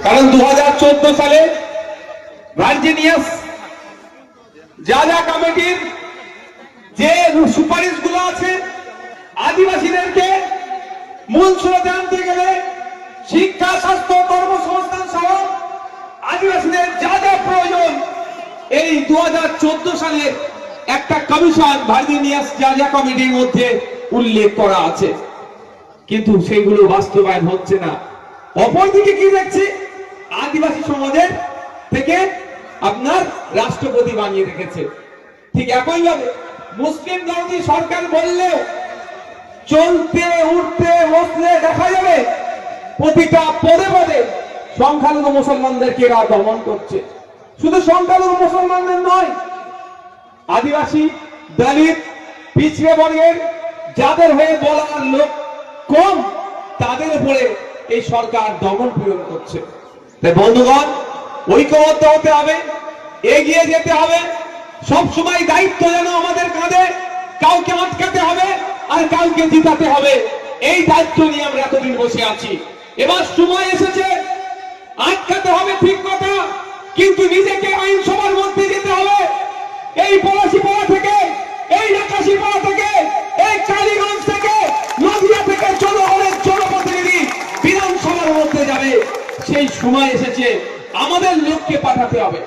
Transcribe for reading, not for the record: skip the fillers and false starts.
কারণ 2014 সালে ভার্জিনিয়াস যা কমিটির যে সুপারিশগুলো আছে, আদিবাসীদেরকে মূল স্রোতে আনতে গেলে শিক্ষা, স্বাস্থ্য, কর্মসংস্থান সহ আদিবাসীদের যা প্রয়োজন, এই 2014 সালে একটা কমিশন ভার্জিনিয়াস যা কমিটির মধ্যে উল্লেখ করা আছে, কিন্তু সেগুলো বাস্তবায়ন হচ্ছে না। অপরদিকে কি দেখছি, আদিবাসী সমাজের থেকে আপনার রাষ্ট্রপতি বানিয়ে রেখেছে। ঠিক একইভাবে মুসলিম বিরোধী সরকার বললেও চলতে উঠতে বসলে দেখা যাবে প্রতিটা পদে পদে সংখ্যালঘু মুসলমানদেরকে এরা দমন করছে। শুধু সংখ্যালঘু মুসলমানদের নয়, আদিবাসী, দলিত, পিছড়ে বর্গের যাদের হয়ে বলার লোক কম, তাদের উপরে এই সরকার দমন পীড়ন করছে। তাই বন্ধুগণ, ঐক্যবদ্ধ হতে হবে, এগিয়ে যেতে হবে। সবসময় দায়িত্ব যেন আমাদের কাঁধে, কাউকে আটকাতে হবে আর কাউকে জিতাতে হবে, এই দায়িত্ব নিয়ে আমরা এতদিন বসে আছি। এবার সময় এসেছে, আটকাতে হবে ঠিক কথা, কিন্তু নিজেকে আইনসভার মধ্যে যেতে হবে। এই পলাশীপাড়া থেকে, এই আকাশীপাড়া থেকে, এই কালীগঞ্জ থেকে, নদিয়া থেকে জনগণের জনপ্রতিনিধি বিধানসভার মধ্যে যাবে। সেই সময় এসেছে, আমাদের লোককে পাঠাতে হবে।